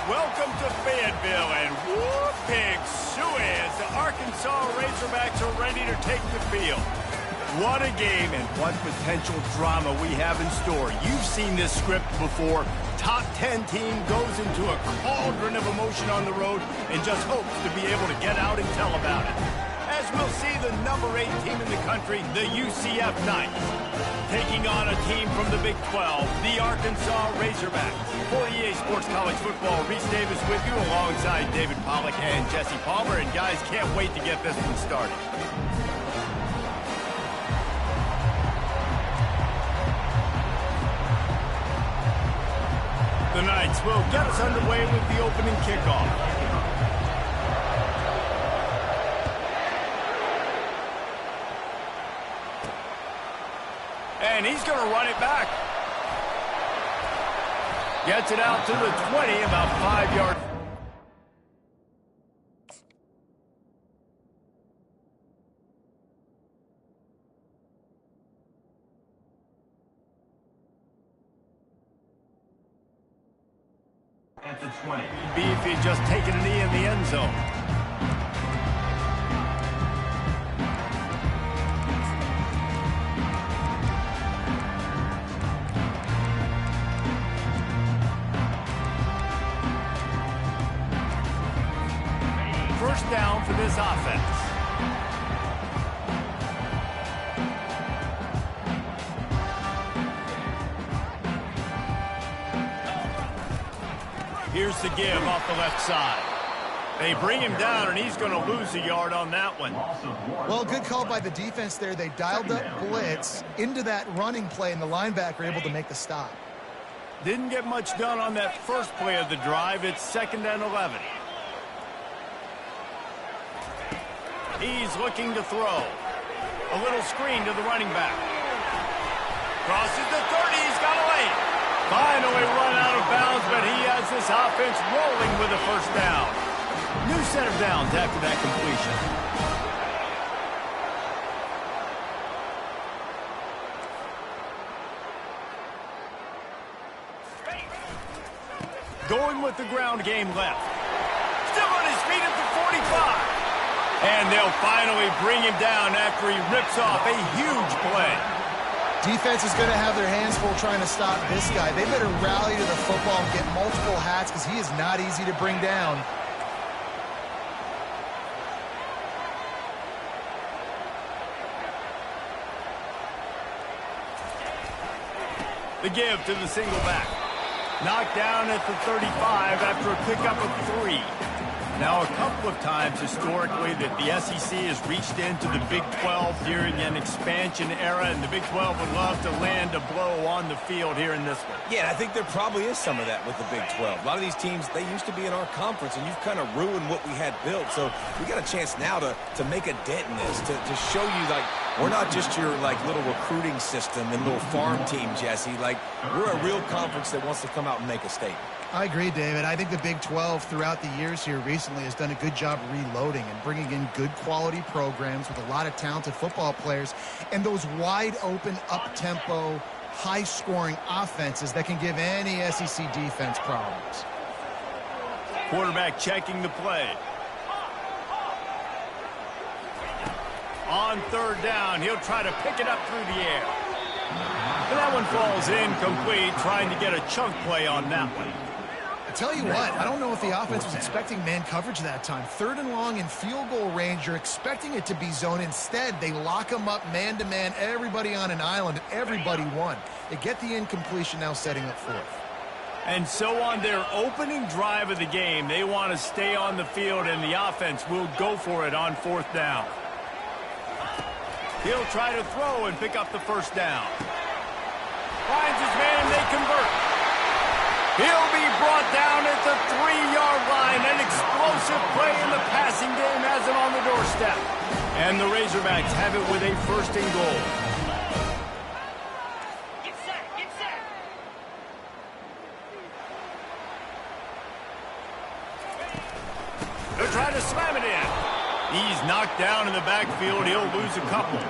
Welcome to Fayetteville, and whoop, big suey as the Arkansas Razorbacks are ready to take the field. What a game and what potential drama we have in store. You've seen this script before. Top 10 team goes into a cauldron of emotion on the road and just hopes to be able to get out and tell about it. As we'll see the number 8 team in the country, the UCF Knights, taking on a team from the Big 12, the Arkansas Razorbacks. For EA Sports College Football, Reese Davis with you alongside David Pollack and Jesse Palmer. And guys, can't wait to get this one started. The Knights will get us underway with the opening kickoff. And he's going to run it back. Gets it out to the 20, about 5 yards. At the 20. If he'd just taken a knee in the end zone. First down for this offense. Here's the give off the left side. They bring him down, and he's going to lose a yard on that one. Well, good call by the defense there. They dialed up blitz into that running play, and the linebacker able to make the stop. Didn't get much done on that first play of the drive. It's 2nd and 11. He's looking to throw. A little screen to the running back. Crosses the 30. He's got a lane. Finally run out of bounds, but he has this offense rolling with a first down. New set of downs after that completion. Going with the ground game left. Still on his feet at the 45. And they'll finally bring him down after he rips off a huge play. Defense is going to have their hands full trying to stop this guy. They better rally to the football and get multiple hats because he is not easy to bring down. The give to the single back. Knocked down at the 35 after a pickup of 3. Now, a couple of times historically that the SEC has reached into the Big 12 during an expansion era, and the Big 12 would love to land a blow on the field here in this one. Yeah, I think there probably is some of that with the Big 12. A lot of these teams, they used to be in our conference, and you've kind of ruined what we had built. So we got a chance now to make a dent in this, to show you, like, we're not just your, like, little recruiting system and little farm team, Jesse. Like, we're a real conference that wants to come out and make a statement. I agree, David. I think the Big 12 throughout the years here recently has done a good job reloading and bringing in good quality programs with a lot of talented football players and those wide open, up-tempo, high-scoring offenses that can give any SEC defense problems. Quarterback checking the play. On 3rd down, he'll try to pick it up through the air. And that one falls incomplete, trying to get a chunk play on that one. I tell you what, I don't know if the offense was expecting man coverage that time. 3rd and long in field goal range, you're expecting it to be zone. Instead, they lock them up man-to-man, everybody on an island, and everybody won. They get the incompletion now setting up 4th. And so on their opening drive of the game, they want to stay on the field, and the offense will go for it on 4th down. He'll try to throw and pick up the first down. Finds his man, and they convert. He'll be brought down at the 3-yard line. An explosive play in the passing game has him on the doorstep. And the Razorbacks have it with a 1st and goal. Get set, get set. They'll try to slam it in. He's knocked down in the backfield. He'll lose a couple.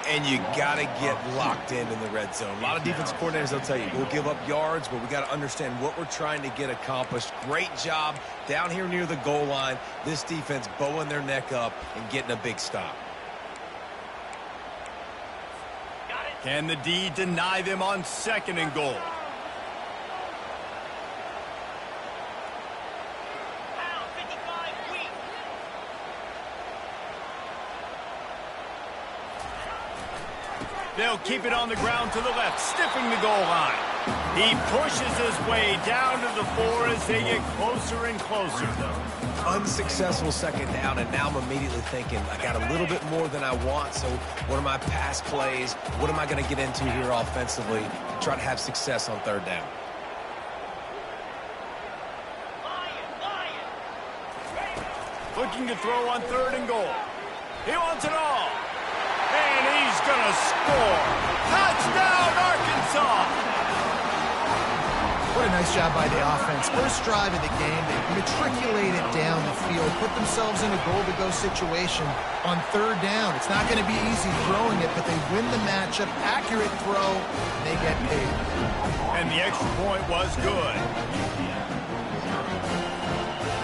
And you got to get locked in the red zone. A lot of defense coordinators, they'll tell you, we'll give up yards, but we got to understand what we're trying to get accomplished. Great job down here near the goal line. This defense bowing their neck up and getting a big stop. Can the D deny them on 2nd and goal? They'll keep it on the ground to the left, stiffing the goal line. He pushes his way down to the 4 as they get closer and closer. Unsuccessful 2nd down, and now I'm immediately thinking, I got a little bit more than I want, so what are my pass plays? What am I going to get into here offensively to try to have success on 3rd down? Looking to throw on 3rd and goal. He wants it all. And he's going to score. Touchdown, Arkansas! What a nice job by the offense. First drive of the game, they matriculated down the field, put themselves in a goal-to-go situation on 3rd down. It's not going to be easy throwing it, but they win the matchup. Accurate throw, they get paid. And the extra point was good.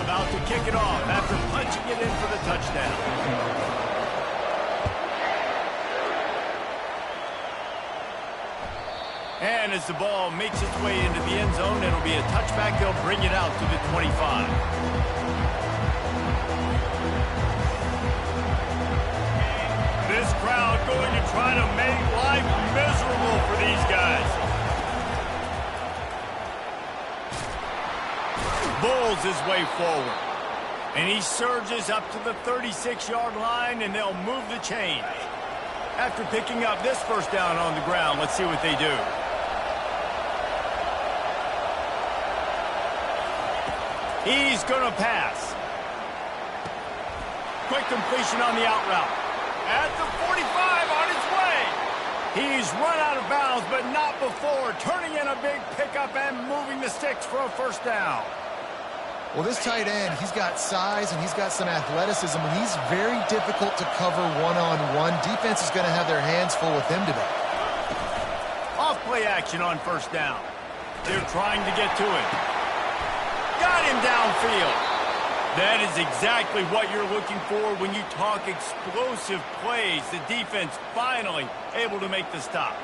About to kick it off after punching it in for the touchdown. And as the ball makes its way into the end zone, it'll be a touchback. They'll bring it out to the 25. This crowd going to try to make life miserable for these guys. Bulls his way forward. And he surges up to the 36-yard line, and they'll move the chains. After picking up this 1st down on the ground, let's see what they do. He's going to pass. Quick completion on the out route. At the 45 on his way. He's run out of bounds, but not before. Turning in a big pickup and moving the sticks for a 1st down. Well, this tight end, he's got size and he's got some athleticism, and he's very difficult to cover one-on-one. Defense is going to have their hands full with him today. Off-play action on 1st down. They're trying to get to it. Got him downfield. That is exactly what you're looking for when you talk explosive plays. The defense finally able to make the stop.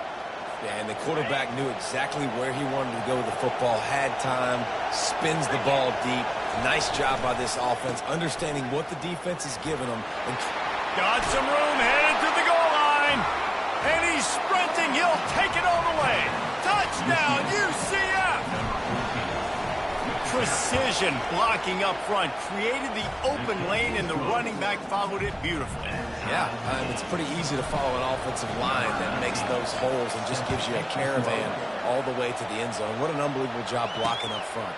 Yeah, and the quarterback knew exactly where he wanted to go with the football, had time, spins the ball deep. Nice job by this offense, understanding what the defense is giving them. And got some room, headed to the goal line. And he's sprinting. He'll take it all the way. Touchdown, UCF! Precision blocking up front created the open lane, and the running back followed it beautifully. Yeah, it's pretty easy to follow an offensive line that makes those holes and just gives you a caravan all the way to the end zone. What an unbelievable job blocking up front.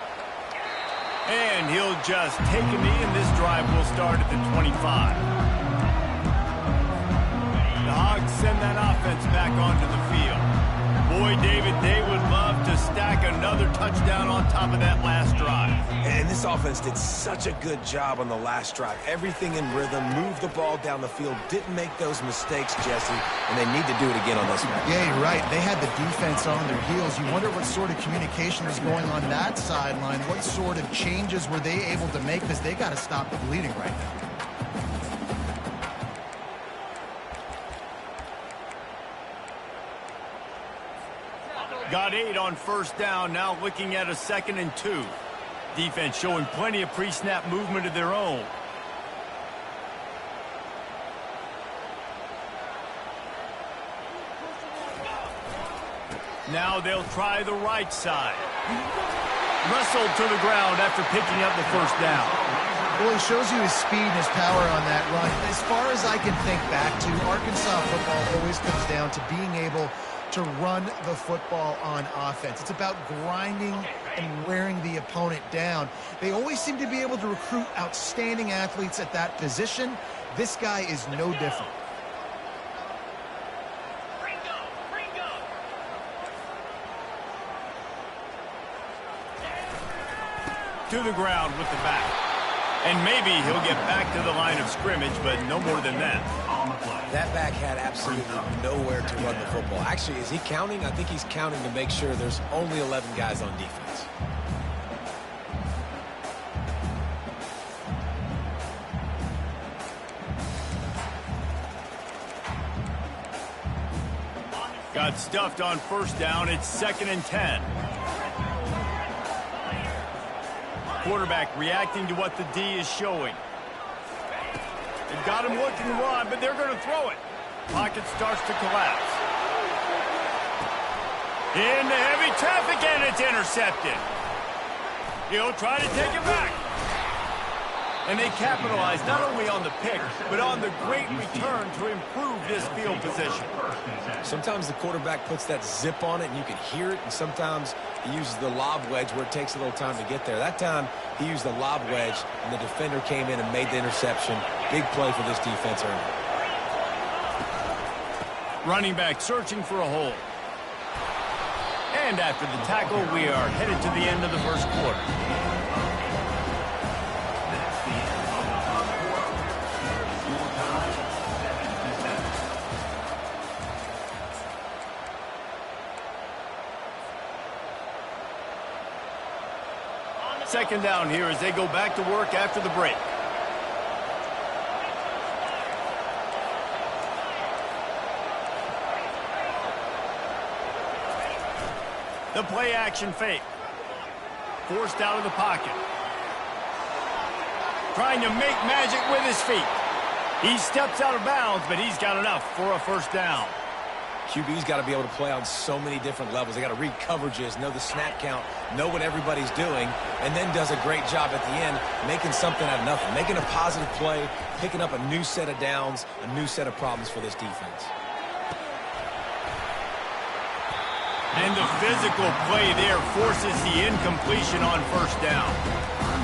And he'll just take a knee, and this drive will start at the 25. The Hogs send that offense back onto the field. Boy, David, they would love to stack another touchdown on top of that last drive. And this offense did such a good job on the last drive. Everything in rhythm, moved the ball down the field, didn't make those mistakes, Jesse, and they need to do it again on this one. Yeah, you're right. They had the defense on their heels. You wonder what sort of communication is going on that sideline. What sort of changes were they able to make, because they got to stop the bleeding right now. Got 8 on 1st down, now looking at a 2nd and 2. Defense showing plenty of pre-snap movement of their own. Now they'll try the right side. Wrestled to the ground after picking up the 1st down. Well, he shows you his speed and his power on that run. As far as I can think back to, Arkansas football always comes down to being able to run the football on offense. It's about grinding and wearing the opponent down. They always seem to be able to recruit outstanding athletes at that position. This guy is no different. To the ground with the back. And maybe he'll get back to the line of scrimmage, but no more than that. That back had absolutely nowhere to run the football. Actually, is he counting? I think he's counting to make sure there's only 11 guys on defense. Got stuffed on first down. It's 2nd and 10. Quarterback reacting to what the D is showing. They've got him looking to run, but they're going to throw it. Pocket starts to collapse. Into heavy traffic, and it's intercepted. He'll try to take it back. And they capitalize not only on the pick, but on the great return to improve this field position. Sometimes the quarterback puts that zip on it, and you can hear it, and sometimes he uses the lob wedge where it takes a little time to get there. That time, he used the lob wedge, and the defender came in and made the interception. Big play for this defense early. Running back searching for a hole. And after the tackle, we are headed to the end of the first quarter. Second down here as they go back to work after the break. The play action fake. Forced out of the pocket. Trying to make magic with his feet. He steps out of bounds, but he's got enough for a first down. QB's got to be able to play on so many different levels. They got to read coverages, know the snap count, know what everybody's doing, and then does a great job at the end making something out of nothing, making a positive play, picking up a new set of downs, a new set of problems for this defense. And the physical play there forces the incompletion on first down.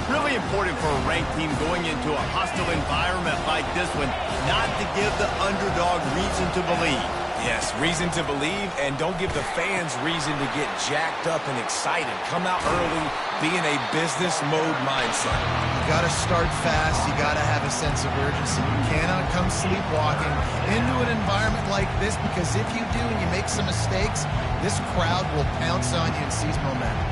Really important for a ranked team going into a hostile environment like this one, not to give the underdog reason to believe. Yes, reason to believe, and don't give the fans reason to get jacked up and excited. Come out early, be in a business mode mindset. You got to start fast. You got to have a sense of urgency. You cannot come sleepwalking into an environment like this, because if you do and you make some mistakes, this crowd will pounce on you and seize momentum.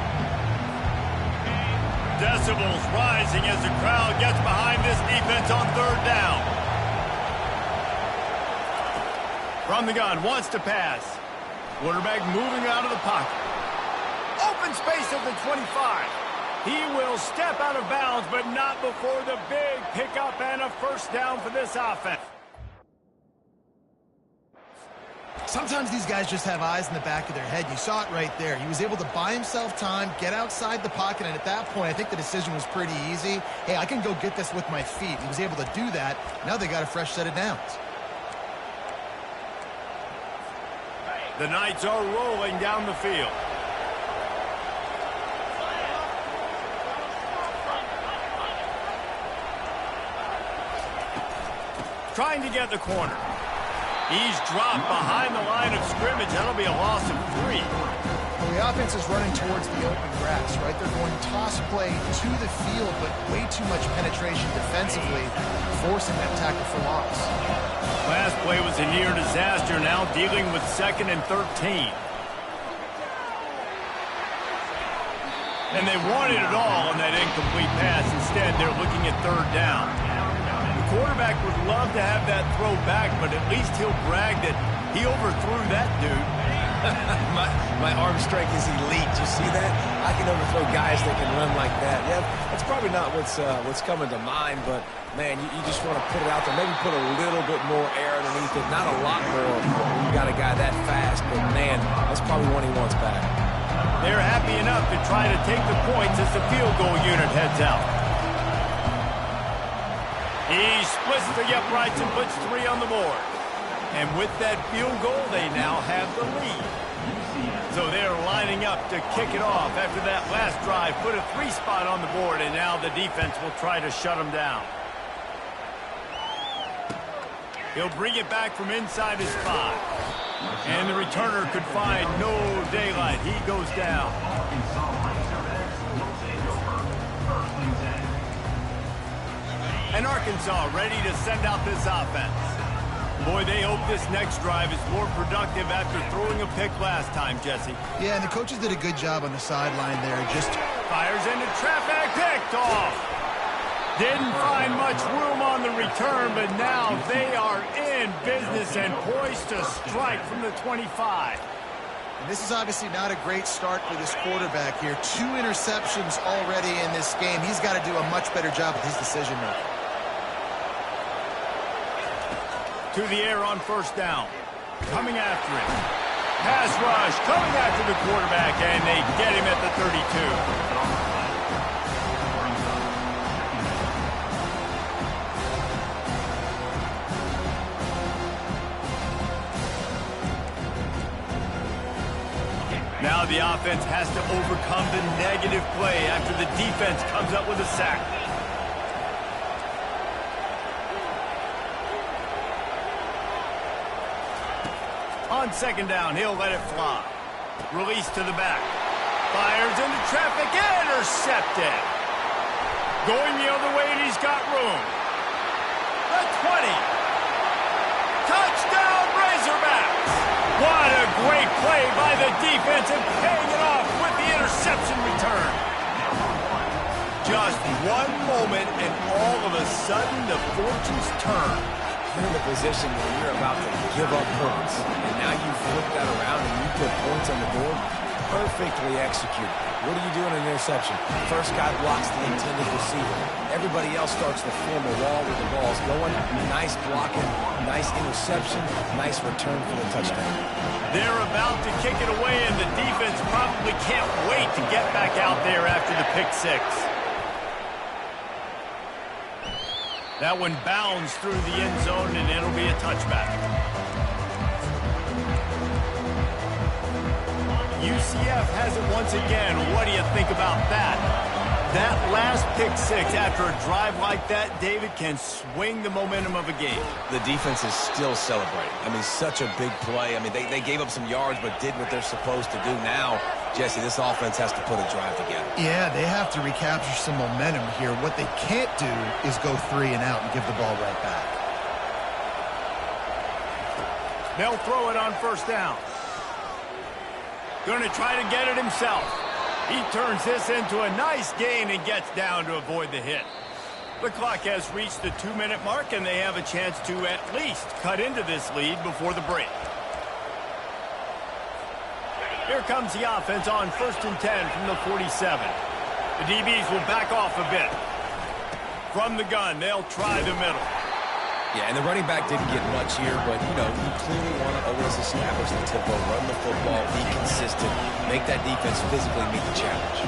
Decibels rising as the crowd gets behind this defense on third down. From the gun, wants to pass. Quarterback moving out of the pocket. Open space at the 25. He will step out of bounds, but not before the big pickup and a first down for this offense. Sometimes these guys just have eyes in the back of their head. You saw it right there. He was able to buy himself time, get outside the pocket, and at that point, I think the decision was pretty easy. Hey, I can go get this with my feet. He was able to do that. Now they got a fresh set of downs. The Knights are rolling down the field. Trying to get the corner. He's dropped behind the line of scrimmage. That'll be a loss of 3. Well, the offense is running towards the open grass, right? They're going toss play to the field, but way too much penetration defensively, forcing that tackle for loss. Last play was a near disaster, now dealing with 2nd and 13. And they wanted it all on that incomplete pass. Instead, they're looking at third down. The quarterback would love to have that throw back, but at least he'll brag that he overthrew that dude. my arm strength is elite. You see that? I can overthrow guys that can run like that. Yeah, that's probably not what's coming to mind, but man, you just want to put it out there. Maybe put a little bit more air underneath it. Not a lot more when you got a guy that fast, but man, that's probably one he wants back. They're happy enough to try to take the points as the field goal unit heads out. He splits the uprights and puts 3 on the board. And with that field goal, they now have the lead. So they're lining up to kick it off after that last drive. Put a 3 spot on the board, and now the defense will try to shut them down. He'll bring it back from inside his 5. And the returner could find no daylight. He goes down. And Arkansas ready to send out this offense. Boy, they hope this next drive is more productive after throwing a pick last time, Jesse. Yeah, and the coaches did a good job on the sideline there. Just fires into traffic, picked off. Didn't find much room on the return, but now they are in business and poised to strike from the 25. And this is obviously not a great start for this quarterback here. 2 interceptions already in this game. He's got to do a much better job with his decision-making. To the air on first down. Coming after it. Pass rush coming after the quarterback, and they get him at the 32. Now the offense has to overcome the negative play after the defense comes up with a sack. On second down, he'll let it fly. Release to the back. Fires into traffic, intercepted. Going the other way, and he's got room. The 20. Touchdown, Razorbacks. What a great play by the defense and paying it off with the interception return. Just one moment, and all of a sudden, the fortunes turn. You're in a position where you're about to give up points, and now you flip that around and you put points on the board. Perfectly executed. What do you do in an interception? First guy blocks the intended receiver. Everybody else starts to form a wall where the ball's going. Nice blocking, nice interception, nice return for the touchdown. They're about to kick it away, and the defense probably can't wait to get back out there after the pick six. That one bounds through the end zone, and it'll be a touchback. UCF has it once again. What do you think about that? That last pick six after a drive like that, David, can swing the momentum of a game. The defense is still celebrating. I mean, such a big play. I mean, they gave up some yards but did what they're supposed to do. Now, Jesse, this offense has to put a drive together. Yeah, they have to recapture some momentum here. What they can't do is go 3 and out and give the ball right back. They'll throw it on first down. Going to try to get it himself. He turns this into a nice gain and gets down to avoid the hit. The clock has reached the 2-minute mark, and they have a chance to at least cut into this lead before the break. Here comes the offense on 1st and 10 from the 47. The DBs will back off a bit. From the gun, they'll try the middle. Yeah, and the running back didn't get much here, but, you know, you clearly want to always establish the tempo, run the football, be consistent, make that defense physically meet the challenge.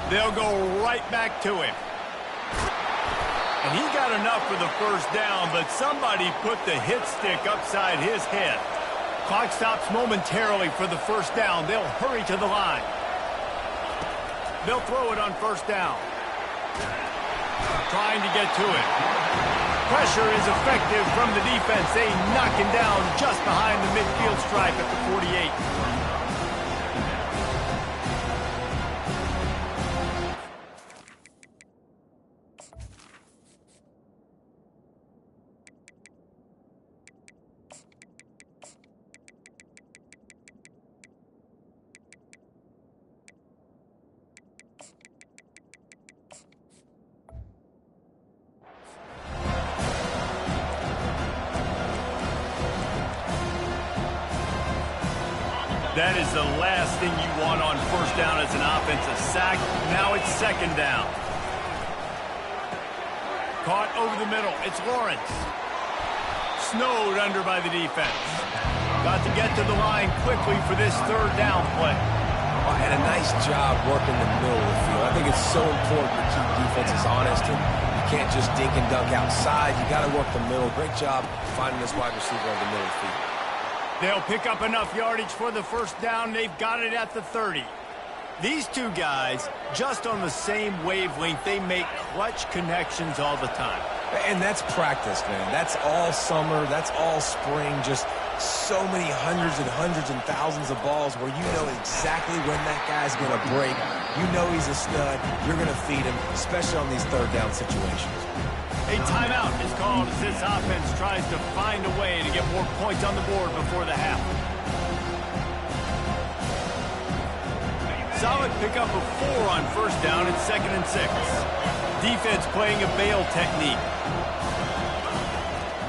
They'll go right back to him. And he got enough for the first down, but somebody put the hit stick upside his head. Clock stops momentarily for the first down. They'll hurry to the line. They'll throw it on first down. Trying to get to it. Pressure is effective from the defense. They knock him down just behind the midfield stripe at the 48. That is the last thing you want on first down as an offensive sack. Now it's second down. Caught over the middle. It's Lawrence. Snowed under by the defense. Got to get to the line quickly for this third down play. And a nice job working the middle of the field. I think it's so important to keep defenses honest, and you can't just dink and dunk outside. You got to work the middle. Great job finding this wide receiver on the middle of the field. They'll pick up enough yardage for the first down. They've got it at the 30. These two guys, just on the same wavelength, they make clutch connections all the time. And that's practice, man. That's all summer. That's all spring. Just so many hundreds and thousands of balls where you know exactly when that guy's going to break. You know he's a stud. You're going to feed him, especially on these third down situations. A timeout is called as this offense tries to find a way to get more points on the board before the half. Solid pickup of 4 on first down and 2nd and 6. Defense playing a bail technique.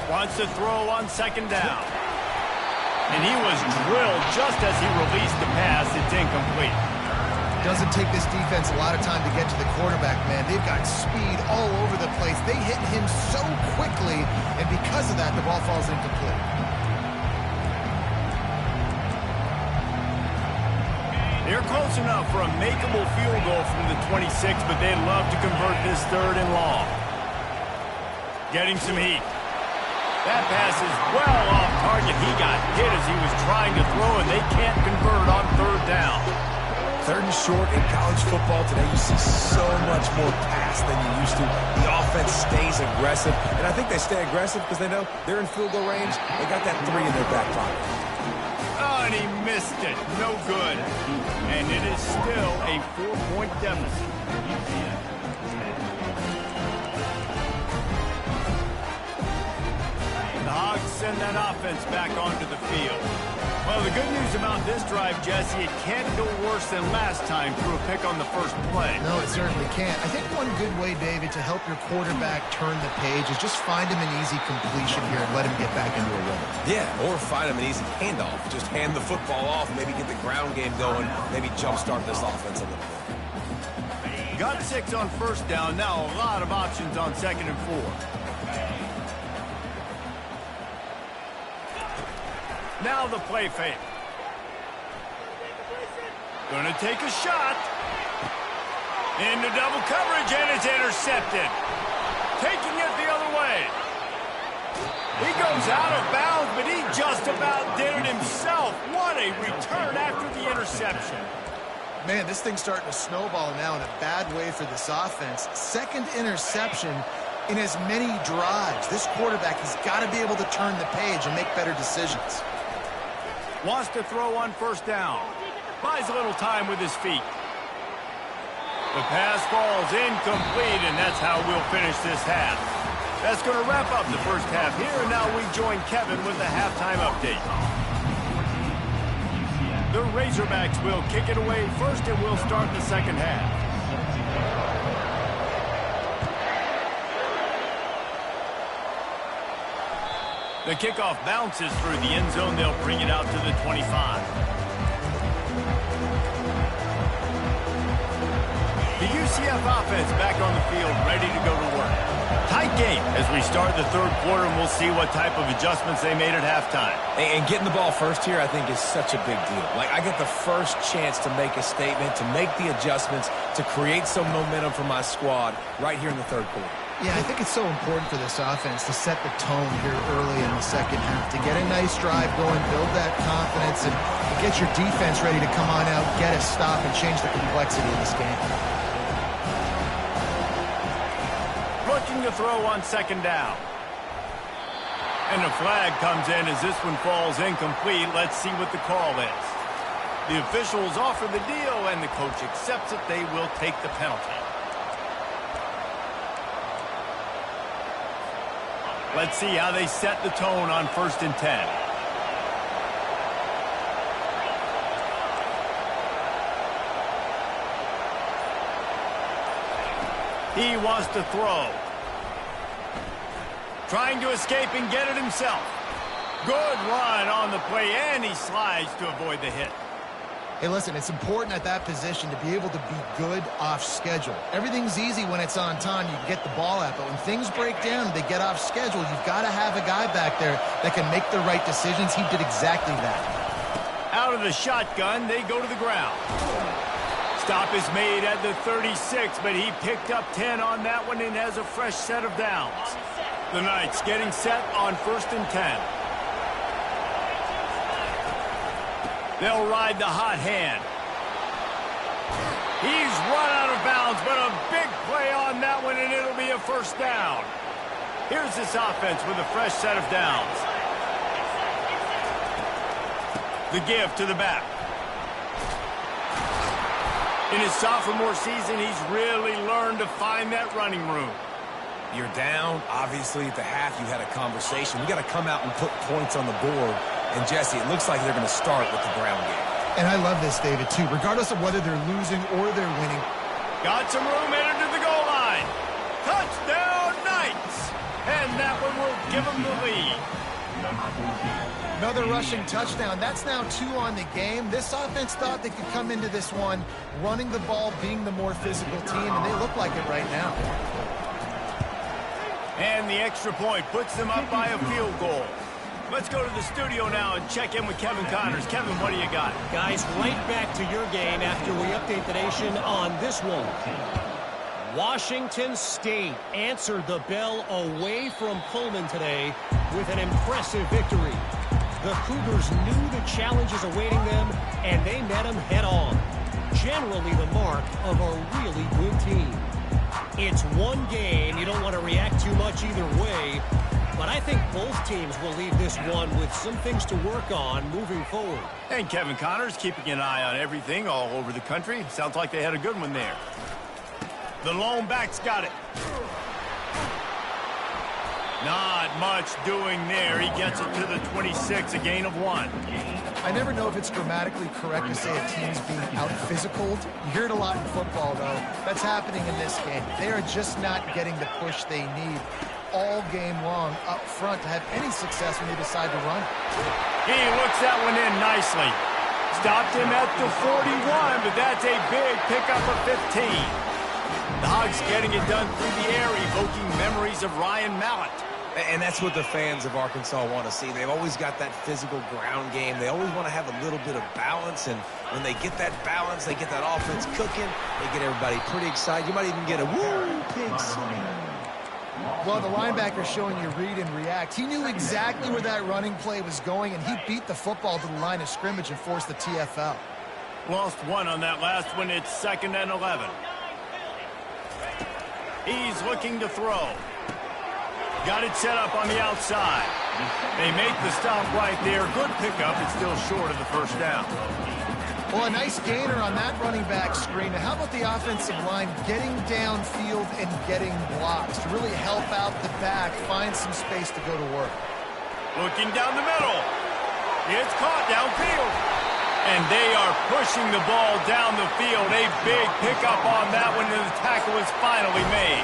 Wants to throw on 2nd down. And he was drilled just as he released the pass. It's incomplete. Doesn't take this defense a lot of time to get to the quarterback, man. They've got speed all over the place. They hit him so quickly, and because of that, the ball falls incomplete. They're close enough for a makeable field goal from the 26, but they'd love to convert this 3rd and long. Getting some heat. That pass is well off target. He got hit as he was trying to throw, and they can't convert on 3rd down. 3rd and short in college football today, you see so much more pass than you used to. The offense stays aggressive, and I think they stay aggressive because they know they're in field goal range. They got that 3 in their back pocket. Oh, and he missed it. No good. And it is still a 4-point deficit. The Hogs send that offense back onto the field. Well, the good news about this drive, Jesse, it can't go worse than last time through a pick on the first play. No, it certainly can't. I think one good way, David, to help your quarterback turn the page is just find him an easy completion here and let him get back into a rhythm. Yeah, or find him an easy handoff. Just hand the football off, maybe get the ground game going, maybe jumpstart this offense a little bit. Got 6 on first down. Now a lot of options on 2nd and 4. Now the play fake. Gonna take a shot. Into double coverage, and it's intercepted. Taking it the other way. He goes out of bounds, but he just about did it himself. What a return after the interception. Man, this thing's starting to snowball now in a bad way for this offense. 2nd interception in as many drives. This quarterback has got to be able to turn the page and make better decisions. Wants to throw on first down. Buys a little time with his feet. The pass falls incomplete, and that's how we'll finish this half. That's going to wrap up the first half here, and now we join Kevin with the halftime update. The Razorbacks will kick it away first, and we'll start the second half. The kickoff bounces through the end zone. They'll bring it out to the 25. The UCF offense back on the field, ready to go to work. Tight game as we start the 3rd quarter, and we'll see what type of adjustments they made at halftime. And getting the ball first here, I think, is such a big deal. Like, I get the first chance to make a statement, to make the adjustments, to create some momentum for my squad right here in the 3rd quarter. Yeah, I think it's so important for this offense to set the tone here early in the second half, to get a nice drive going, build that confidence, and get your defense ready to come on out, get a stop, and change the complexity of this game. Looking to throw on 2nd down. And a flag comes in as this one falls incomplete. Let's see what the call is. The officials offer the deal, and the coach accepts it. They will take the penalty. Let's see how they set the tone on 1st and 10. He wants to throw. Trying to escape and get it himself. Good run on the play, and he slides to avoid the hit. Hey, listen, it's important at that position to be able to be good off schedule. Everything's easy when it's on time. You can get the ball out, but when things break down, they get off schedule. You've got to have a guy back there that can make the right decisions. He did exactly that. Out of the shotgun, they go to the ground. Stop is made at the 36, but he picked up 10 on that one and has a fresh set of downs. The Knights getting set on 1st and 10. They'll ride the hot hand. He's run out of bounds, but a big play on that one, and it'll be a first down. Here's this offense with a fresh set of downs. The give to the back. In his sophomore season, he's really learned to find that running room. You're down. Obviously, at the half, you had a conversation. We got to come out and put points on the board. And, Jesse, it looks like they're going to start with the ground game. And I love this, David, too. Regardless of whether they're losing or they're winning. Got some room headed to the goal line. Touchdown, Knights. And that one will give them the lead. Another rushing touchdown. That's now 2 on the game. This offense thought they could come into this one running the ball, being the more physical team, and they look like it right now. And the extra point puts them up by a field goal. Let's go to the studio now and check in with Kevin Connors. Kevin, what do you got? Guys, right back to your game after we update the nation on this one. Washington State answered the bell away from Pullman today with an impressive victory. The Cougars knew the challenges awaiting them, and they met them head-on. Generally the mark of a really good team. It's one game. You don't want to react too much either way, but I think both teams will leave this one with some things to work on moving forward. And Kevin Connors keeping an eye on everything all over the country. Sounds like they had a good one there. The lone back's got it. Not much doing there. He gets it to the 26, a gain of 1. I never know if it's grammatically correct to say a team's being out-physicaled. You hear it a lot in football, though. That's happening in this game. They are just not getting the push they need all game long up front to have any success when they decide to run. He looks that one in nicely. Stopped him at the 41, but that's a big pickup of 15. The Hogs getting it done through the air, evoking memories of Ryan Mallett. And that's what the fans of Arkansas want to see. They've always got that physical ground game. They always want to have a little bit of balance, and when they get that balance, they get that offense cooking, they get everybody pretty excited. You might even get a woo, pigs. Well, the linebacker's showing you read and react. He knew exactly where that running play was going, and he beat the football to the line of scrimmage and forced the TFL. Lost 1 on that last one. It's 2nd and 11. He's looking to throw. Got it set up on the outside. They make the stop right there. Good pickup. It's still short of the first down. Well, a nice gainer on that running back screen. Now, how about the offensive line getting downfield and getting blocks to really help out the back, find some space to go to work? Looking down the middle. It's caught downfield. And they are pushing the ball down the field. A big pickup on that one, and the tackle is finally made.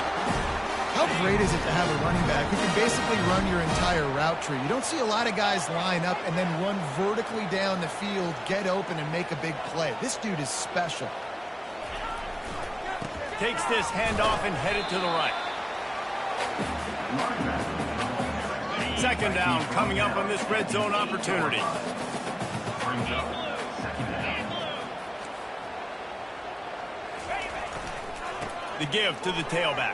How great is it to have a running back who can basically run your entire route tree? You don't see a lot of guys line up and then run vertically down the field, get open, and make a big play. This dude is special. Takes this handoff and headed to the right. 2nd down coming up on this red zone opportunity. The give to the tailback.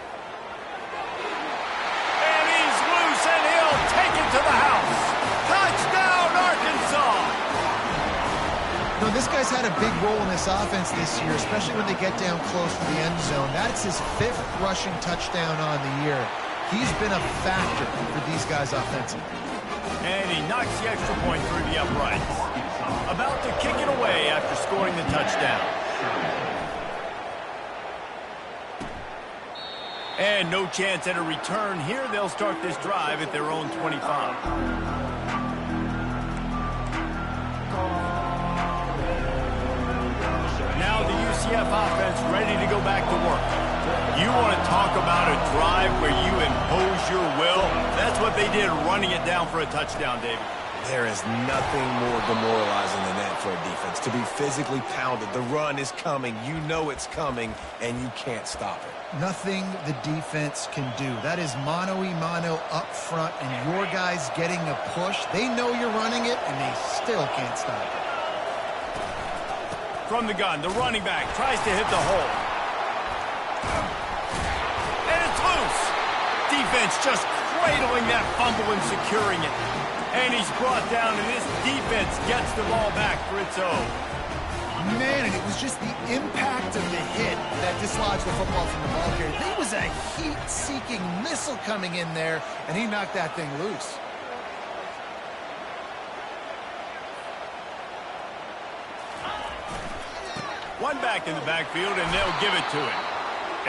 And he's loose, and he'll take it to the house. Touchdown, Arkansas! No, this guy's had a big role in this offense this year, especially when they get down close to the end zone. That's his 5th rushing touchdown on the year. He's been a factor for these guys offensively. And he knocks the extra point through the uprights. About to kick it away after scoring the touchdown. And no chance at a return here. They'll start this drive at their own 25. Now the UCF offense ready to go back to work. You want to talk about a drive where you impose your will? That's what they did, running it down for a touchdown, David. There is nothing more demoralizing than that for a defense, to be physically pounded. The run is coming. You know it's coming, and you can't stop it. Nothing the defense can do. That is mano-a-mano up front, and your guys getting a push. They know you're running it, and they still can't stop it. From the gun, the running back tries to hit the hole. And it's loose. Defense just cradling that fumble and securing it. And he's brought down, and this defense gets the ball back for its own. Man, and it was just the impact of the hit that dislodged the football from the ball carrier. There was a heat-seeking missile coming in there, and he knocked that thing loose. One back in the backfield, and they'll give it to him.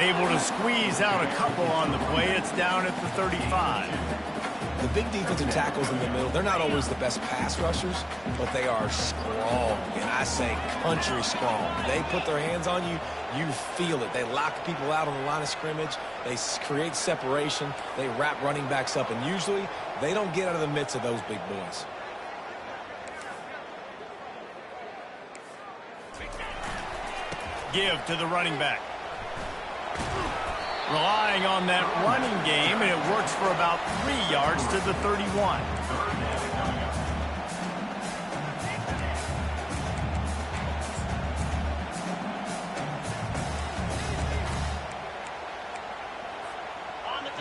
Able to squeeze out a couple on the play. It's down at the 35. The big defensive tackles in the middle, they're not always the best pass rushers, but they are strong, and I say country strong. They put their hands on you, you feel it. They lock people out on the line of scrimmage. They create separation. They wrap running backs up, and usually they don't get out of the midst of those big boys. Give to the running back. Relying on that running game, and it works for about 3 yards to the 31.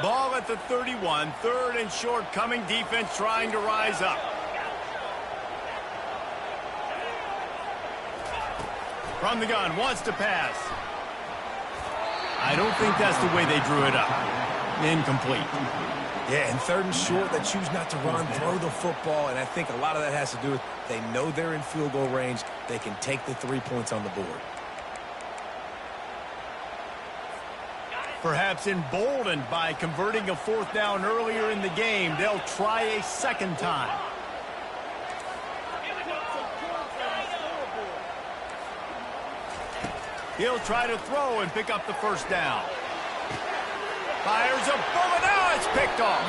Ball at the 31, third and short coming, defense trying to rise up. From the gun, wants to pass. I don't think that's the way they drew it up. Incomplete. Yeah, and third and short, they choose not to run, throw the football, and I think a lot of that has to do with they know they're in field goal range. They can take the 3 points on the board. Perhaps emboldened by converting a fourth down earlier in the game, they'll try a second time. He'll try to throw and pick up the first down. Fires a bullet. Now it's picked off.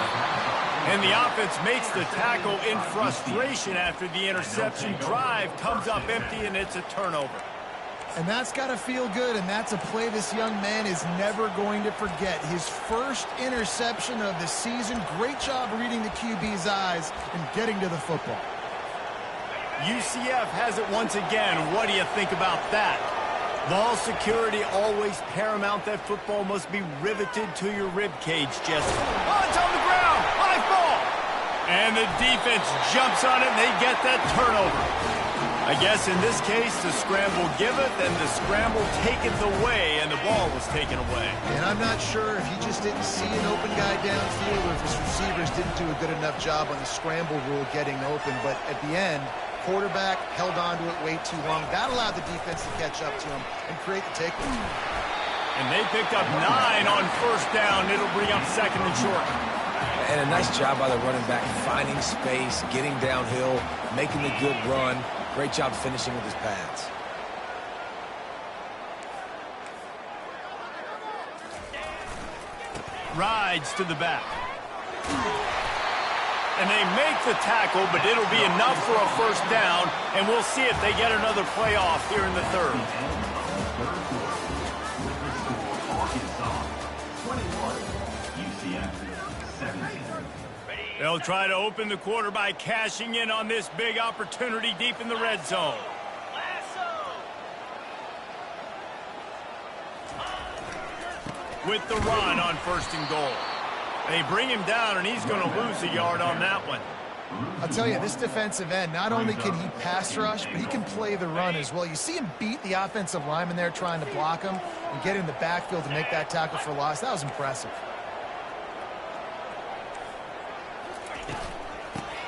And the offense makes the tackle in frustration after the interception. Drive comes up empty, and it's a turnover. And that's got to feel good, and that's a play this young man is never going to forget. His first interception of the season. Great job reading the QB's eyes and getting to the football. UCF has it once again. What do you think about that? Ball security always paramount. That football must be riveted to your rib cage, Jesse. Oh, it's on the ground. High ball. And the defense jumps on it, and they get that turnover. I guess in this case, the scramble giveth and the scramble taketh away, and the ball was taken away. And I'm not sure if he just didn't see an open guy downfield or if his receivers didn't do a good enough job on the scramble rule getting open. But at the end, quarterback held on to it way too long. That allowed the defense to catch up to him and create the takeaway. And they picked up 9 on first down. It'll bring up second and short. And a nice job by the running back, finding space, getting downhill, making the good run. Great job finishing with his pads. Rides to the back. And they make the tackle, but it'll be enough for a first down, and we'll see if they get another play off here in the third. They'll try to open the quarter by cashing in on this big opportunity deep in the red zone. With the run on first and goal. They bring him down, and he's going to lose a yard on that one. I'll tell you, this defensive end, not only can he pass rush, but he can play the run as well. You see him beat the offensive lineman there trying to block him and get in the backfield to make that tackle for loss. That was impressive.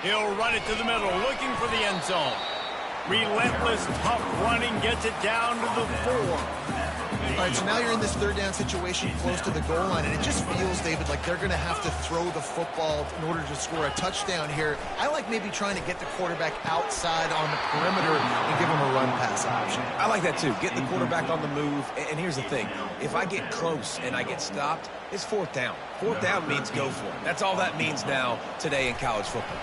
He'll run it to the middle, looking for the end zone. Relentless, tough running, gets it down to the 4. All right, so now you're in this third down situation close to the goal line, and it just feels, David, like they're going to have to throw the football in order to score a touchdown here. I like maybe trying to get the quarterback outside on the perimeter and give him a run-pass option. I like that, too. Get the quarterback on the move. And here's the thing. If I get close and I get stopped, it's fourth down. Fourth down means go for it. That's all that means now today in college football.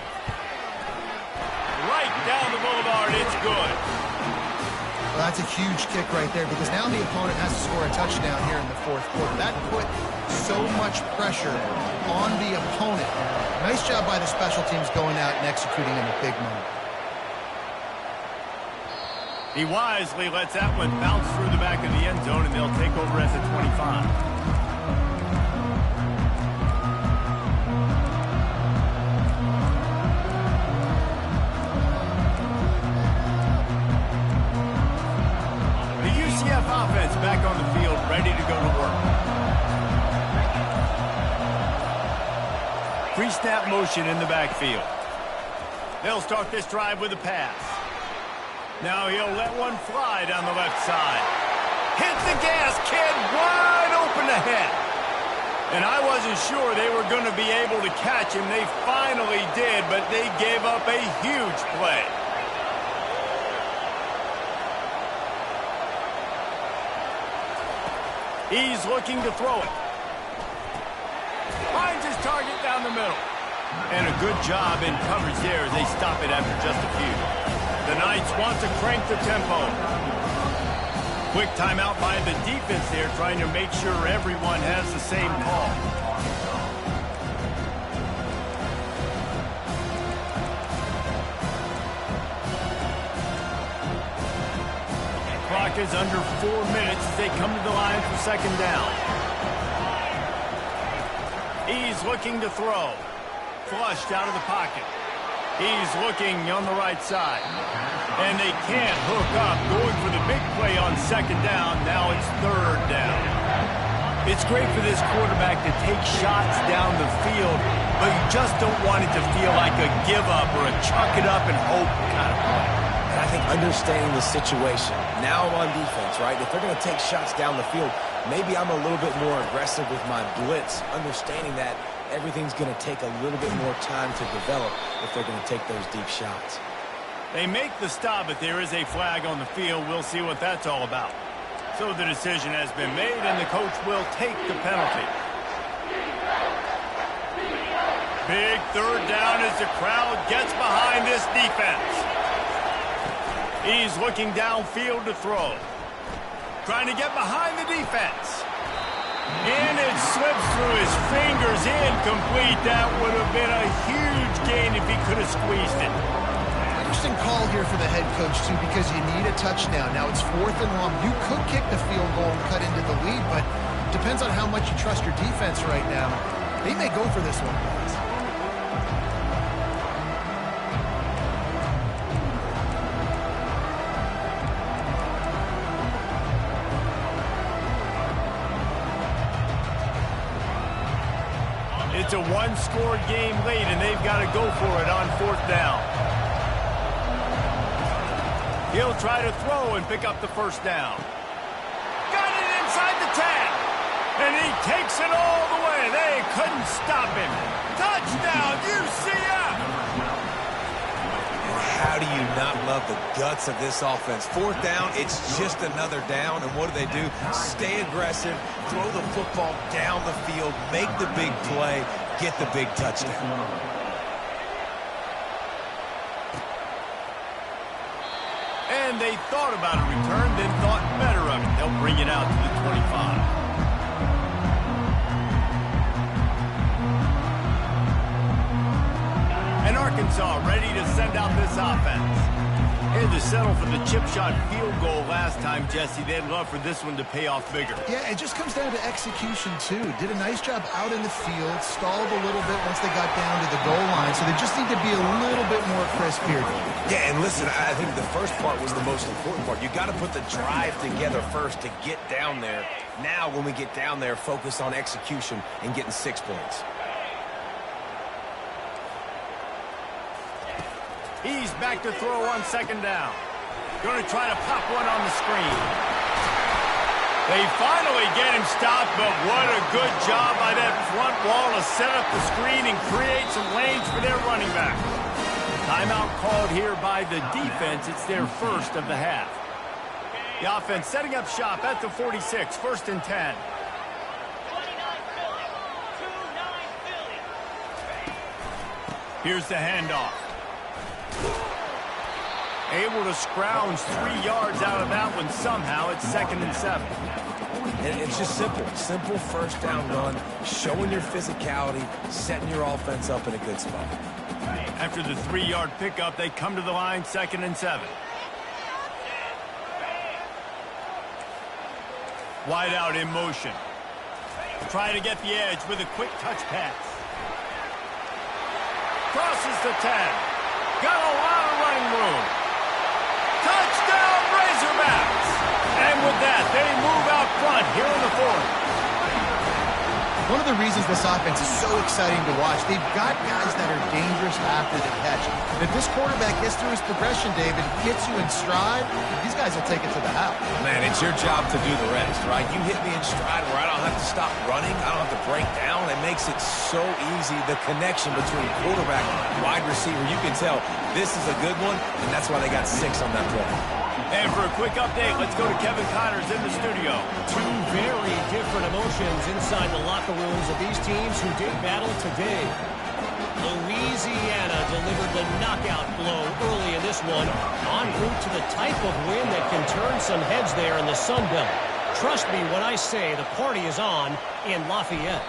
Right down the boulevard, it's good. Well, that's a huge kick right there because now the opponent has to score a touchdown here in the fourth quarter. That put so much pressure on the opponent. Nice job by the special teams going out and executing in a big moment. He wisely lets that one bounce through the back of the end zone, and they'll take over at the 25. Offense back on the field, ready to go to work. Pre-snap motion in the backfield. They'll start this drive with a pass. Now he'll let one fly down the left side. Hit the gas, kid, wide open And I wasn't sure they were going to be able to catch him. They finally did, but they gave up a huge play. He's looking to throw it. Finds his target down the middle. And a good job in coverage there as they stop it after just a few. The Knights want to crank the tempo. Quick timeout by the defense there, trying to make sure everyone has the same call. Clock is under 4 minutes as they come to the line for second down. He's looking to throw. Flushed out of the pocket. He's looking on the right side. And they can't hook up. Going for the big play on second down. Now it's third down. It's great for this quarterback to take shots down the field, but you just don't want it to feel like a give-up or a chuck it up and hope kind of play. And I think understanding the situation, now I'm on defense, right? If they're going to take shots down the field, maybe I'm a little bit more aggressive with my blitz, understanding that everything's going to take a little bit more time to develop if they're going to take those deep shots. They make the stop, but there is a flag on the field. We'll see what that's all about. So the decision has been made, and the coach will take the penalty. Big third down as the crowd gets behind this defense. He's looking downfield to throw. Trying to get behind the defense. And it slips through his fingers, incomplete. That would have been a huge gain if he could have squeezed it. Interesting call here for the head coach, too, because you need a touchdown. Now it's 4th and long. You could kick the field goal and cut into the lead, but depends on how much you trust your defense right now. They may go for this one, guys. It's a one-score game late, and they've got to go for it on 4th down. He'll try to throw and pick up the first down. Got it inside the 10. And he takes it all the way. They couldn't stop him. Touchdown, UCF! How do you not love the guts of this offense? 4th down, it's just another down. And what do? Stay aggressive, throw the football down the field, make the big play, get the big touchdown. And they thought about a return, then thought better of it. They'll bring it out to the 25. And Arkansas ready to send out this offense. Had to settle for the chip shot field goal last time, Jesse. They'd love for this one to pay off bigger. Yeah, it just comes down to execution, too. Did a nice job out in the field, stalled a little bit once they got down to the goal line, so they just need to be a little bit more crisp here. Yeah, and listen, I think the first part was the most important part. You got to put the drive together first to get down there. Now, when we get down there, focus on execution and getting 6 points. He's back to throw on second down. Going to try to pop one on the screen. They finally get him stopped, but what a good job by that front wall to set up the screen and create some lanes for their running back. Timeout called here by the defense. It's their first of the half. The offense setting up shop at the 46, 1st and 10. Here's the handoff. Able to scrounge 3 yards out of that one somehow. It's 2nd and 7. And it's just simple. Simple first down run, showing your physicality, setting your offense up in a good spot. After the 3-yard pickup, they come to the line, 2nd and 7. Wide out in motion. Try to get the edge with a quick touch pass. Crosses the 10. Got a lot of running room. Touchdown, Razorbacks! And with that, they move out front here in the 4th. one of the reasons this offense is so exciting to watch, they've got guys that are dangerous after the catch. And if this quarterback gets through his progression, David, gets you in stride, these guys will take it to the house. Man, it's your job to do the rest, right? You hit me in stride where I don't have to stop running. I don't have to break down. It makes it so easy. The connection between quarterback and wide receiver, you can tell this is a good one, and that's why they got 6 on that play. And for a quick update, let's go to Kevin Connors in the studio. Two very different emotions inside the locker rooms of these teams who did battle today. Louisiana delivered the knockout blow early in this one, en route to the type of win that can turn some heads there in the Sun Belt. Trust me when I say the party is on in Lafayette.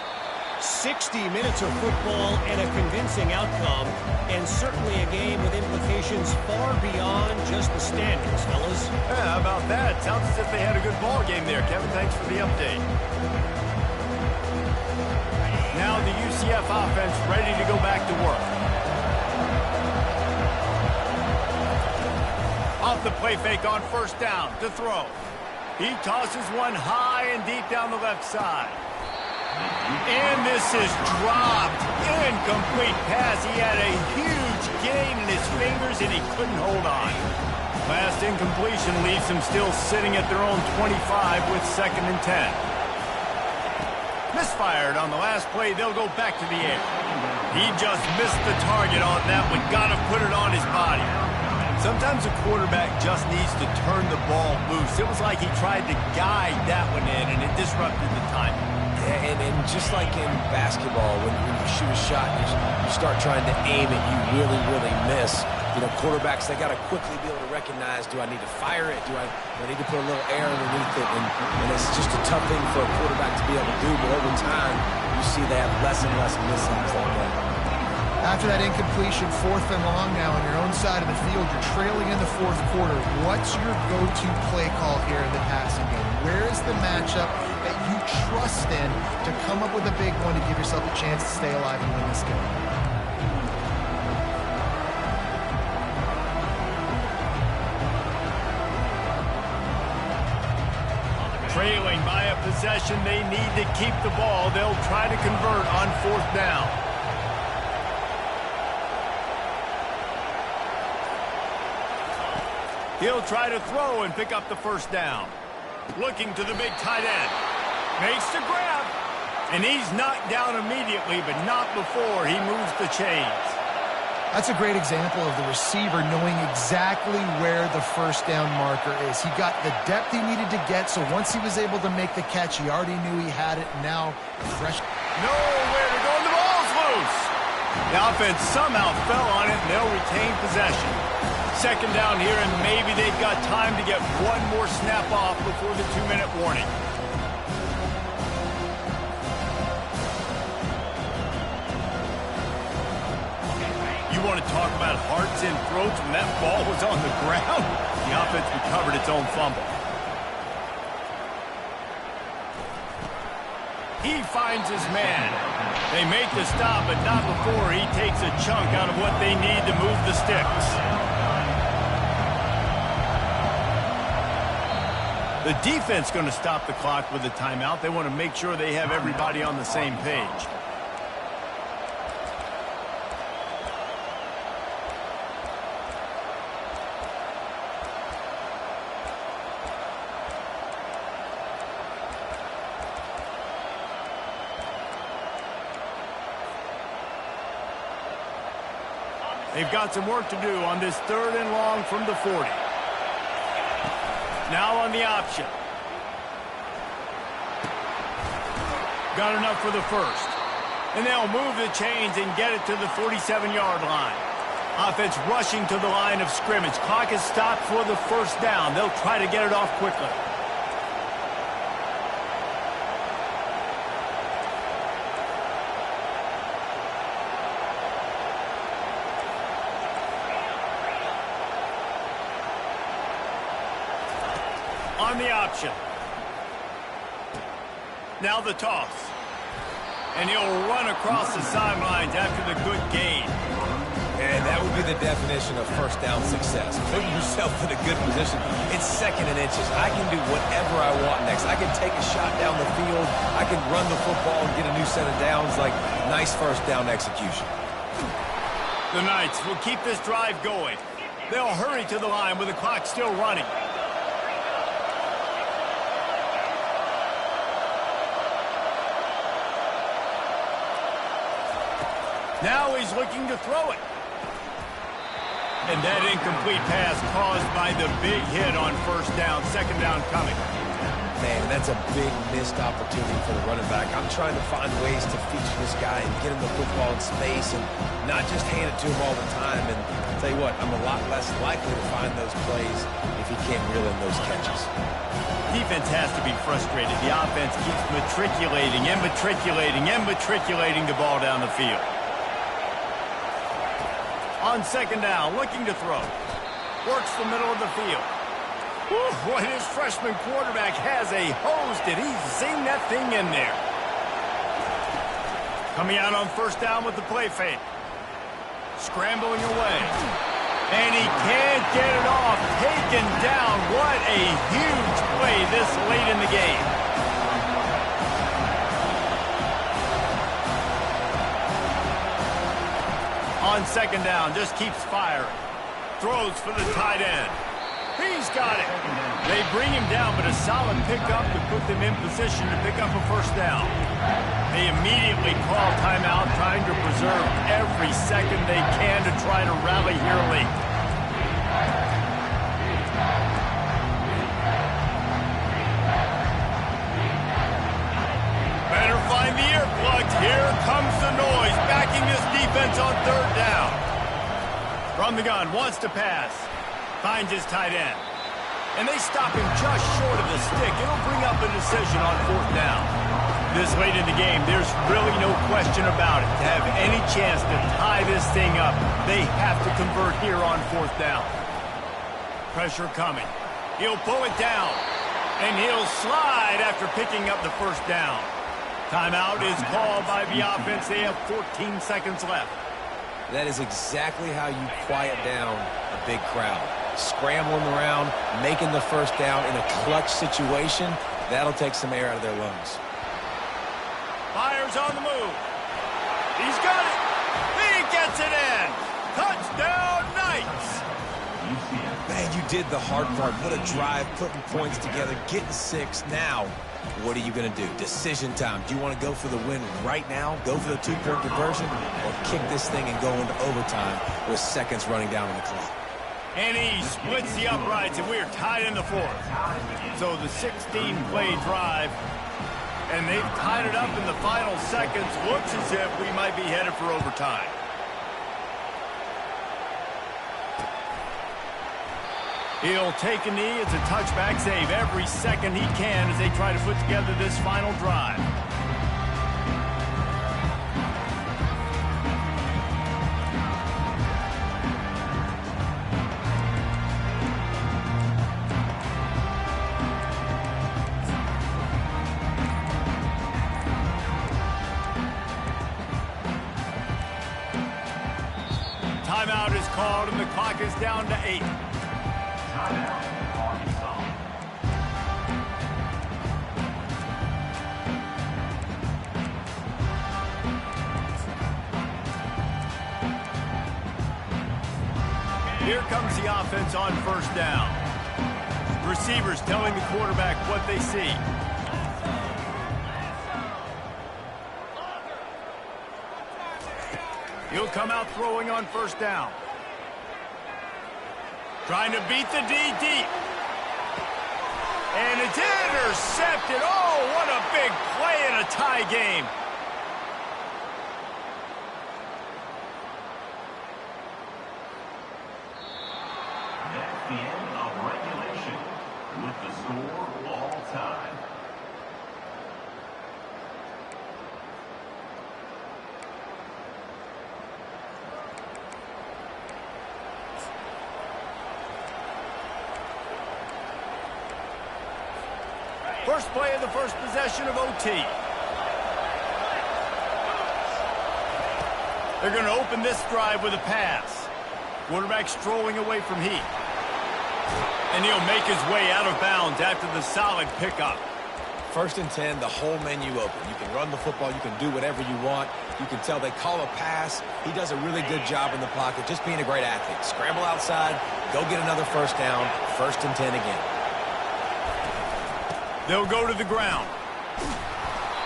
60 minutes of football and a convincing outcome, and certainly a game with implications far beyond just the standings, fellas. Yeah, how about that? Sounds as if they had a good ball game there. Kevin, thanks for the update. Now the UCF offense ready to go back to work. Off the play fake on first down to throw. He tosses one high and deep down the left side. And this is dropped. Incomplete pass. He had a huge gain in his fingers, and he couldn't hold on. Last incompletion leaves him still sitting at their own 25 with 2nd and 10. Misfired on the last play. They'll go back to the air. He just missed the target on that one. Got to put it on his body. Sometimes a quarterback just needs to turn the ball loose. It was like he tried to guide that one in, and it disrupted the timing. Yeah, and just like in basketball, when you shoot a shot, you start trying to aim it, you really miss. You know, quarterbacks, they got to quickly be able to recognize, do I need to fire it? Do I need to put a little air underneath it? And it's just a tough thing for a quarterback to be able to do, but over time, you see they have less and less mishaps like that. After that incompletion, 4th and long now on your own side of the field, you're trailing in the 4th quarter. What's your go-to play call here in the passing game? Where is the matchup that you trust in to come up with a big one to give yourself a chance to stay alive and win this game? Trailing by a possession, they need to keep the ball. They'll try to convert on 4th down. He'll try to throw and pick up the first down. Looking to the big tight end. Makes the grab. And he's knocked down immediately, but not before he moves the chains. That's a great example of the receiver knowing exactly where the first down marker is. He got the depth he needed to get, so once he was able to make the catch, he already knew he had it. Now, fresh. Nowhere to go, and the ball's loose. The offense somehow fell on it, and they'll retain possession. 2nd down here, and maybe they've got time to get one more snap off before the 2-minute warning. You want to talk about hearts and throats when that ball was on the ground? The offense recovered its own fumble. He finds his man. They make the stop, but not before he takes a chunk out of what they need to move the sticks. The defense going to stop the clock with a timeout. They want to make sure they have everybody on the same page. They've got some work to do on this 3rd and long from the 40. Now on the option. Got enough for the first. And they'll move the chains and get it to the 47-yard line. Offense rushing to the line of scrimmage. Clock is stopped for the first down. They'll try to get it off quickly. On the option. Now the toss. And he'll run across the sidelines after the good gain. And that would be the definition of first down success. Put yourself in a good position. It's 2nd and inches. I can do whatever I want next. I can take a shot down the field. I can run the football and get a new set of downs, like nice first down execution. The Knights will keep this drive going. They'll hurry to the line with the clock still running. Now he's looking to throw it. And that incomplete pass caused by the big hit on first down. Second down coming. Man, that's a big missed opportunity for the running back. I'm trying to find ways to feature this guy and get him the football in space and not just hand it to him all the time. And I'll tell you what, I'm a lot less likely to find those plays if he can't reel in those catches. Defense has to be frustrated. The offense keeps matriculating the ball down the field. On second down, looking to throw. Works the middle of the field. Whew, boy, his freshman quarterback has a hose. Did he zing that thing in there? Coming out on first down with the play fake. Scrambling away. And he can't get it off. Taken down. What a huge play this late in the game. On second down, just keeps firing. Throws for the tight end. He's got it. They bring him down, but a solid pickup to put them in position to pick up a first down. They immediately call timeout, trying to preserve every second they can to try to rally here late. Better find the earplugs. Here comes the noise, backing this defense on third down. From the gun, wants to pass. Finds his tight end. And they stop him just short of the stick. It'll bring up a decision on fourth down. This late in the game, there's really no question about it. To have any chance to tie this thing up, they have to convert here on fourth down. Pressure coming. He'll pull it down. And he'll slide after picking up the first down. Timeout is called by the offense. They have 14 seconds left. That is exactly how you quiet down a big crowd. Scrambling around, making the first down in a clutch situation, that'll take some air out of their lungs. Fires on the move. He's got it. He gets it in. Touchdown, Knights. Man, you did the hard part. What a drive, putting points together, getting six. Now, what are you going to do? Decision time. Do you want to go for the win right now, go for the two-point conversion, or kick this thing and go into overtime with seconds running down on the clock? And he splits the uprights, and we're tied in the fourth. So the 16-play drive, and they've tied it up in the final seconds. Looks as if we might be headed for overtime. He'll take a knee. It's a touchback save every second he can as they try to put together this final drive. Timeout is called, and the clock is down to 8. Here comes the offense on first down. Receivers telling the quarterback what they see. He'll come out throwing on first down. Trying to beat the D deep. And it's intercepted. Oh, what a big play in a tie game. That's the end of regulation with the score all time. First play of the first possession of OT. They're going to open this drive with a pass. Quarterback strolling away from heat. And he'll make his way out of bounds after the solid pickup. First and 10, the whole menu open. You can run the football. You can do whatever you want. You can tell they call a pass. He does a really good job in the pocket, just being a great athlete. Scramble outside, go get another first down, first and 10 again. They'll go to the ground.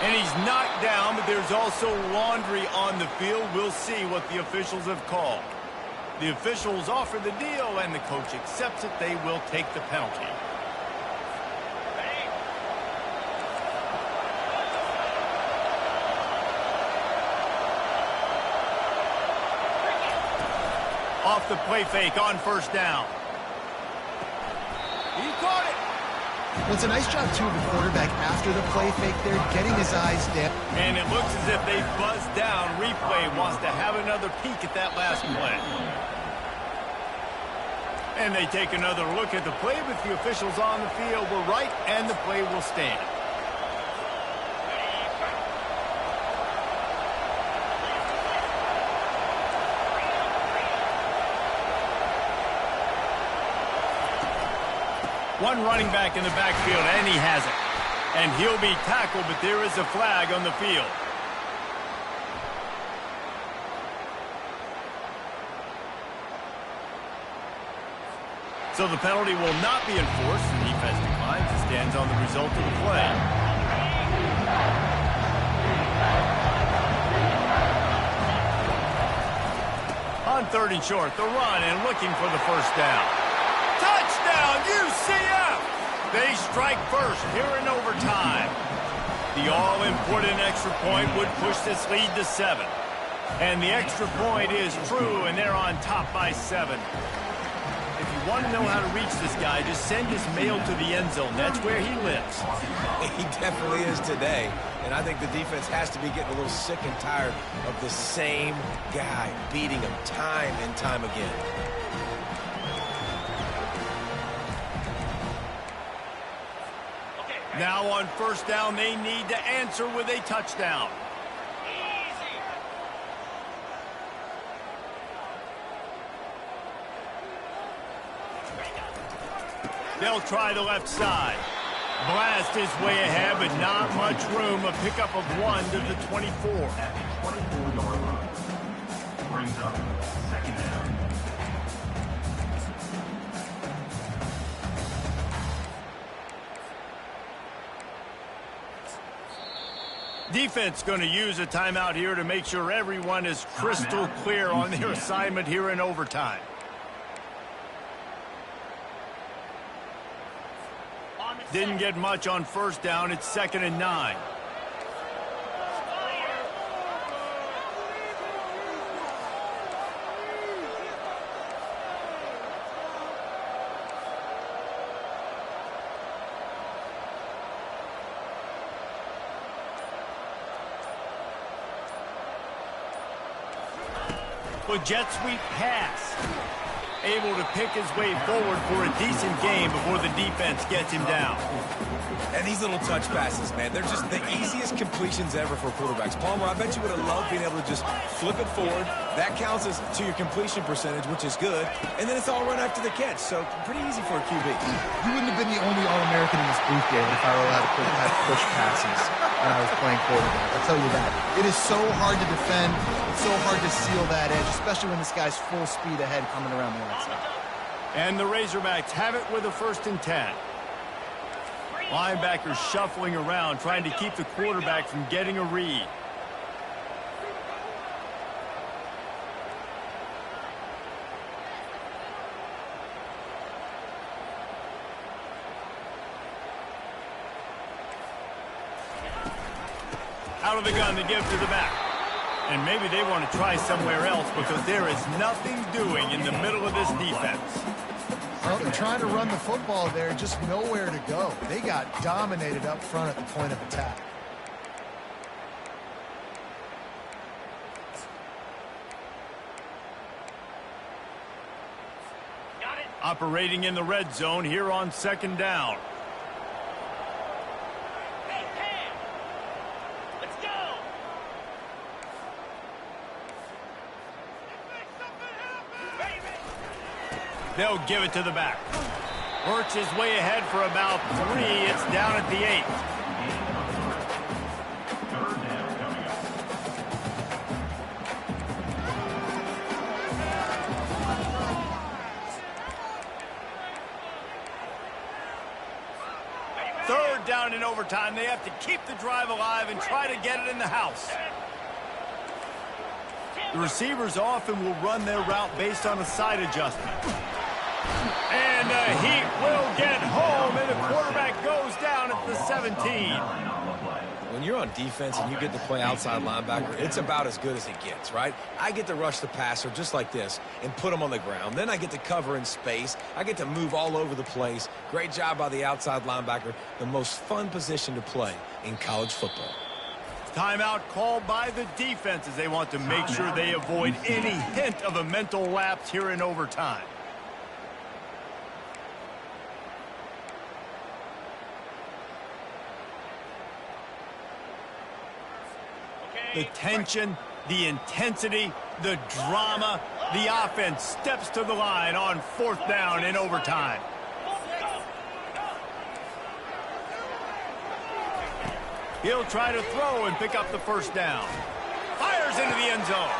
And he's knocked down, but there's also laundry on the field. We'll see what the officials have called. The officials offer the deal, and the coach accepts it. They will take the penalty. Off the play fake on first down. He caught it. Well, it's a nice job, too, of the quarterback after the play fake there, getting his eyes down. And it looks as if they buzzed down. Replay wants to have another peek at that last play. And they take another look at the play, but the officials on the field were right, and the play will stand. One running back in the backfield, and he has it. And he'll be tackled, but there is a flag on the field. So the penalty will not be enforced. The defense declines and stands on the result of the play. On 3rd and short, the run and looking for the first down. Touchdown, UCF! They strike first here in overtime. The all-important extra point would push this lead to 7. And the extra point is true, and they're on top by 7. If you want to know how to reach this guy, just send his mail to the end zone. That's where he lives. He definitely is today. And I think the defense has to be getting a little sick and tired of the same guy beating him time and time again. Now on first down, they need to answer with a touchdown. They'll try the left side. Blast his way ahead, but not much room. A pickup of 1 to the 24. At the 24-yard line. Brings up second down. Defense going to use a timeout here to make sure everyone is crystal clear on their assignment here in overtime. Didn't get much on first down. It's 2nd and 9. Well, jet sweep pass. Able to pick his way forward for a decent game before the defense gets him down. And these little touch passes, man, they're just the easiest completions ever for quarterbacks. Palmer, I bet you would have loved being able to just flip it forward. That counts as to your completion percentage, which is good. And then it's all run after the catch, so pretty easy for a QB. You wouldn't have been the only All-American in this booth game if I were allowed to have push passes when I was playing quarterback. I'll tell you that. It is so hard to defend. It's so hard to seal that edge, especially when this guy's full speed ahead coming around the outside. And the Razorbacks have it with a 1st and 10. Linebackers shuffling around, trying to keep the quarterback from getting a read. Out of the gun to give to the back. And maybe they want to try somewhere else because there is nothing doing in the middle of this defense. Well, they're trying to run the football there, just nowhere to go. They got dominated up front at the point of attack. Operating in the red zone here on 2nd down. They'll give it to the back. Works his way ahead for about 3. It's down at the 8. down in overtime. They have to keep the drive alive and try to get it in the house. The receivers often will run their route based on a side adjustment. And the Heat will get home, and the quarterback goes down at the 17. When you're on defense and you get to play outside linebacker, it's about as good as it gets, right? I get to rush the passer just like this and put him on the ground. Then I get to cover in space. I get to move all over the place. Great job by the outside linebacker. The most fun position to play in college football. Timeout called by the defense as they want to make sure they avoid any hint of a mental lapse here in overtime. The tension, the intensity, the drama, the offense steps to the line on 4th down in overtime. He'll try to throw and pick up the first down. Fires into the end zone.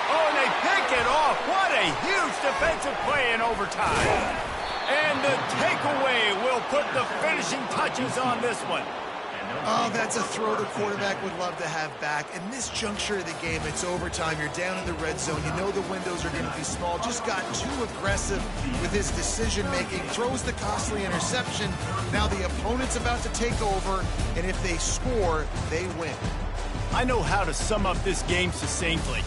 Oh, and they pick it off. What a huge defensive play in overtime. And the takeaway will put the finishing touches on this one. Oh, that's a throw the quarterback would love to have back. In this juncture of the game, it's overtime. You're down in the red zone. You know the windows are going to be small. Just got too aggressive with his decision-making. Throws the costly interception. Now the opponent's about to take over, and if they score, they win. I know how to sum up this game succinctly.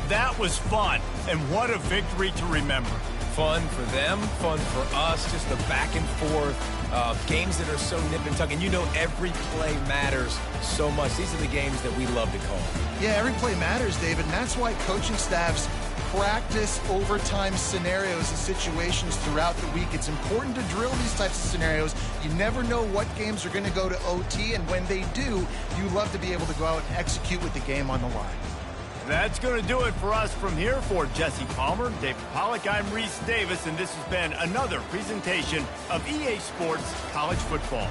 That was fun, and what a victory to remember. Fun for them, fun for us, just the back and forth. Games that are so nip and tuck, and you know every play matters so much. These are the games that we love to call. Yeah, every play matters, David, and that's why coaching staffs practice overtime scenarios and situations throughout the week. It's important to drill these types of scenarios. You never know what games are going to go to OT, and when they do, you love to be able to go out and execute with the game on the line. That's going to do it for us from here. For Jesse Palmer, David Pollack, I'm Reese Davis, and this has been another presentation of EA Sports College Football.